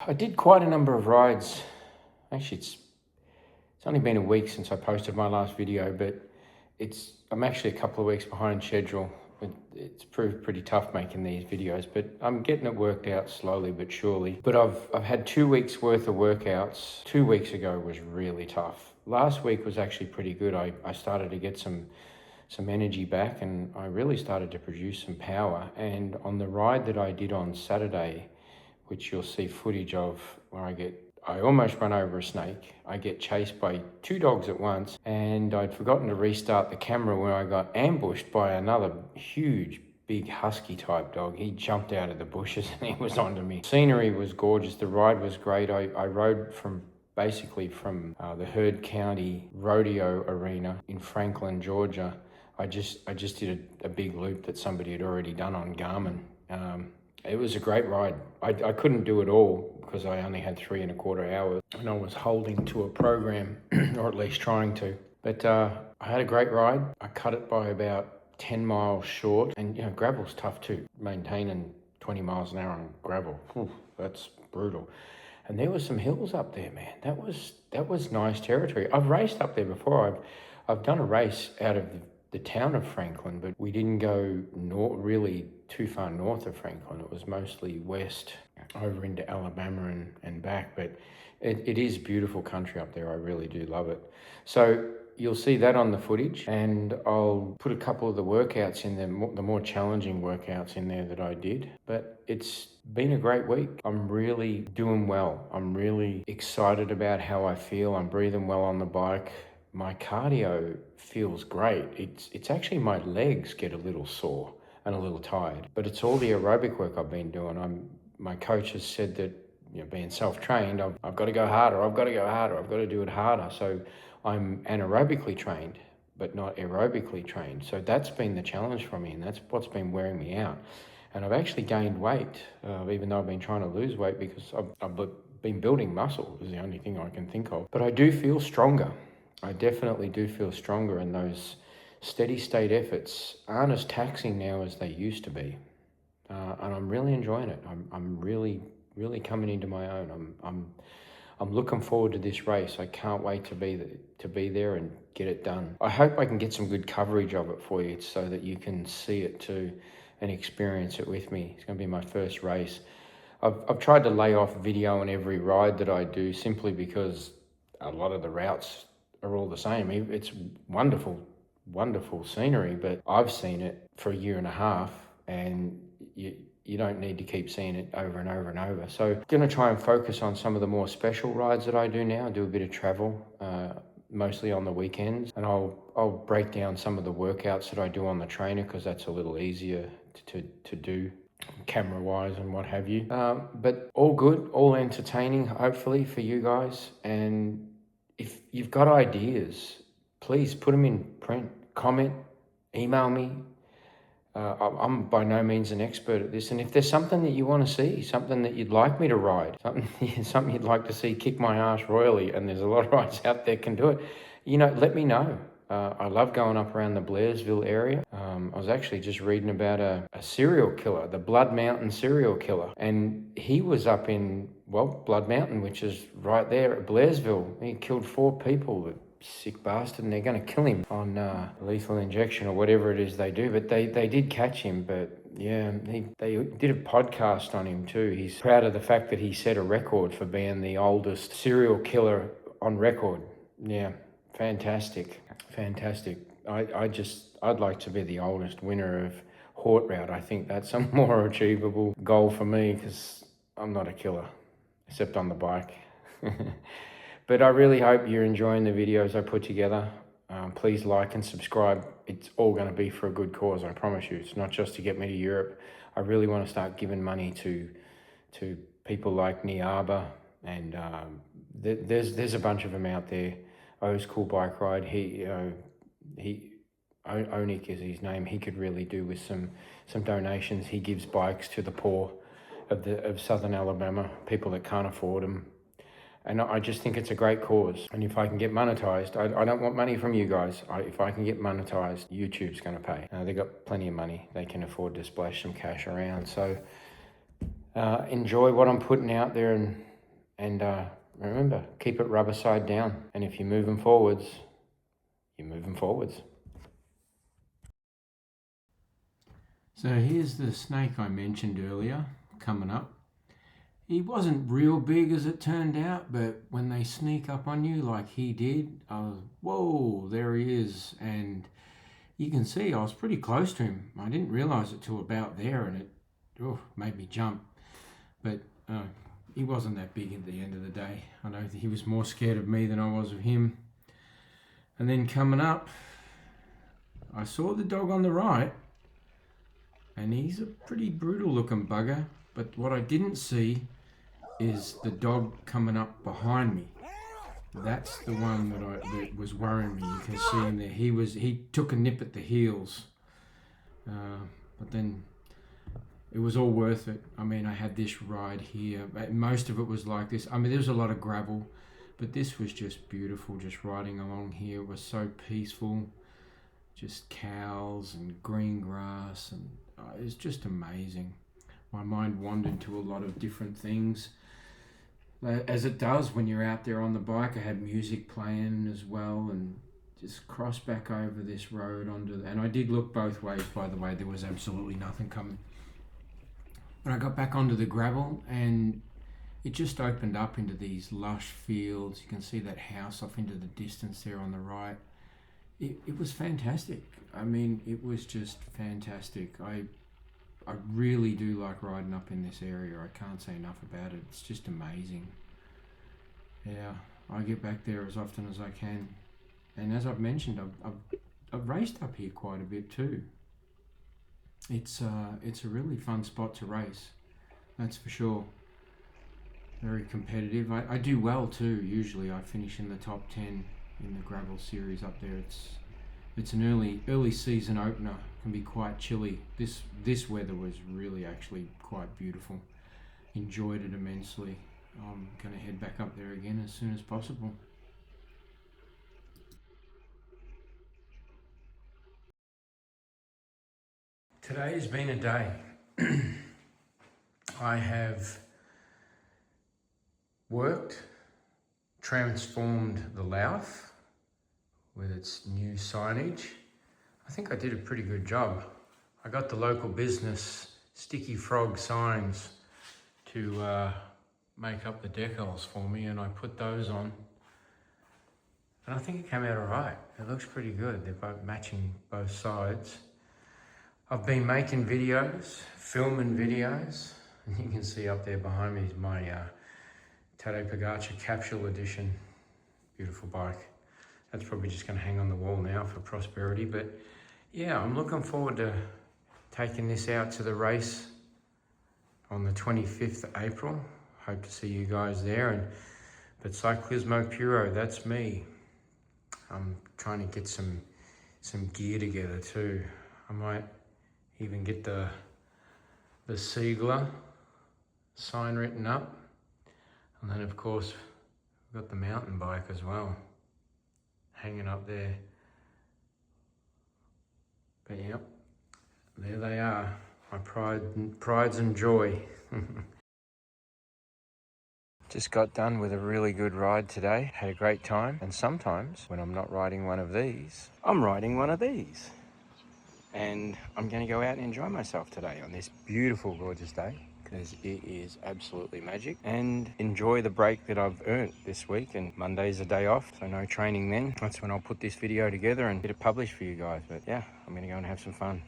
I did quite a number of rides. Actually, it's only been a week since I posted my last video, but I'm actually a couple of weeks behind schedule. It's proved pretty tough making these videos, but I'm getting it worked out slowly but surely. But I've had 2 weeks worth of workouts. 2 weeks ago was really tough. Last week was actually pretty good. I started to get some energy back, and I really started to produce some power. And on the ride that I did on Saturday, which you'll see footage of, where I almost run over a snake. I get chased by two dogs at once, and I'd forgotten to restart the camera when I got ambushed by another huge, big husky type dog. He jumped out of the bushes and he was onto me. Scenery was gorgeous. The ride was great. I rode basically from the Heard County Rodeo Arena in Franklin, Georgia. I just did a big loop that somebody had already done on Garmin. It was a great ride. I couldn't do it all because I only had 3.25 hours, and I was holding to a program, or at least trying to. But I had a great ride. I cut it by about 10 miles short, and gravel's tough too. Maintaining 20 miles an hour on gravel, that's brutal. And there were some hills up there, man. That was nice territory. I've raced up there before. I've done a race out of the town of Franklin, but we didn't go really too far north of Franklin. It was mostly west over into Alabama and back, but it is beautiful country up there. I really do love it. So you'll see that on the footage, and I'll put a couple of the workouts in there, the more challenging workouts in there that I did. But it's been a great week. I'm really doing well. I'm really excited about how I feel. I'm breathing well on the bike. My cardio feels great. It's actually my legs get a little sore and a little tired, but it's all the aerobic work I've been doing. My coach has said that, being self-trained, I've got to go harder. I've got to do it harder. So I'm anaerobically trained, but not aerobically trained. So that's been the challenge for me, and that's what's been wearing me out. And I've actually gained weight, even though I've been trying to lose weight, because I've been building muscle is the only thing I can think of. But I do feel stronger. I definitely do feel stronger, and those steady state efforts aren't as taxing now as they used to be. And I'm really enjoying it. I'm really, really coming into my own. I'm looking forward to this race. I can't wait to be there and get it done. I hope I can get some good coverage of it for you so that you can see it too and experience it with me. It's going to be my first race. I've tried to lay off video on every ride that I do, simply because a lot of the routes are all the same. It's wonderful, wonderful scenery, but I've seen it for a year and a half, and you don't need to keep seeing it over and over and over. So I'm going to try and focus on some of the more special rides that I do now. I do a bit of travel, mostly on the weekends, and I'll break down some of the workouts that I do on the trainer, because that's a little easier to do camera-wise and what have you. But all good, all entertaining, hopefully, for you guys. And if you've got ideas, please put them in print, comment, email me. I'm by no means an expert at this. And if there's something that you want to see, something that you'd like me to ride, something you'd like to see kick my ass royally, and there's a lot of rides out there can do it, let me know. I love going up around the Blairsville area. I was actually just reading about a serial killer, the Blood Mountain serial killer. And he was up in, Blood Mountain, which is right there at Blairsville. He killed 4 people, the sick bastard, and they're going to kill him on lethal injection or whatever it is they do. But they did catch him, but yeah, they did a podcast on him too. He's proud of the fact that he set a record for being the oldest serial killer on record. Yeah. Fantastic. I'd like to be the oldest winner of Hort Route. I think that's a more achievable goal for me, because I'm not a killer, except on the bike. But I really hope you're enjoying the videos I put together. Please like and subscribe. It's all going to be for a good cause, I promise you. It's not just to get me to Europe. I really want to start giving money to people like Niaba, and there's a bunch of them out there. O's Cool Bike Ride, Onik is his name. He could really do with some donations. He gives bikes to the poor of southern Alabama, people that can't afford them. And I just think it's a great cause. And if I can get monetized, I don't want money from you guys. If I can get monetized, YouTube's going to pay. They've got plenty of money. They can afford to splash some cash around. So enjoy what I'm putting out there, and And remember, keep it rubber side down. And if you're moving forwards, you're moving forwards. So here's the snake I mentioned earlier coming up. He wasn't real big as it turned out, but when they sneak up on you like he did, I was, whoa, there he is. And you can see I was pretty close to him. I didn't realise it till about there, and it made me jump. But he wasn't that big at the end of the day. I know that he was more scared of me than I was of him. And then coming up, I saw the dog on the right, and he's a pretty brutal looking bugger. But what I didn't see is the dog coming up behind me. That's the one that was worrying me. You can see him there. He took a nip at the heels, but then it was all worth it. I mean, I had this ride here. Most of it was like this. I mean, there was a lot of gravel, but this was just beautiful. Just riding along here was so peaceful. Just cows and green grass, and it was just amazing. My mind wandered to a lot of different things, as it does when you're out there on the bike. I had music playing as well, and just crossed back over this road and I did look both ways, by the way. There was absolutely nothing coming. But I got back onto the gravel, and it just opened up into these lush fields. You can see that house off into the distance there on the right. It was fantastic. I mean, it was just fantastic. I really do like riding up in this area. I can't say enough about it. It's just amazing. Yeah, I get back there as often as I can. And as I've mentioned, I've raced up here quite a bit too. It's a really fun spot to race, that's for sure. Very competitive. I do well too. Usually I finish in the top 10 in the gravel series up there. It's an early season opener. Can be quite chilly. This weather was really actually quite beautiful. Enjoyed it immensely. I'm going to head back up there again as soon as possible. Today's been a day. I have worked, transformed the Louth with its new signage. I think I did a pretty good job. I got the local business Sticky Frog signs to make up the decals for me, and I put those on. And I think it came out all right. It looks pretty good. They're both matching both sides. I've been making videos, filming videos, and you can see up there behind me is my Tadej Pogacar Capsule Edition. Beautiful bike. That's probably just going to hang on the wall now for prosperity. But yeah, I'm looking forward to taking this out to the race on the 25th of April. Hope to see you guys there. But Cyclismo Puro, that's me. I'm trying to get some gear together too. I might even get the Siegler sign written up. And then of course, we've got the mountain bike as well, hanging up there. But yep, there they are, my prides and joy. Just got done with a really good ride today. Had a great time. And sometimes when I'm not riding one of these, I'm riding one of these. And I'm going to go out and enjoy myself today on this beautiful, gorgeous day, because it is absolutely magic, and enjoy the break that I've earned this week. And Monday's a day off, so no training then. That's when I'll put this video together and get it published for you guys. But yeah, I'm going to go and have some fun.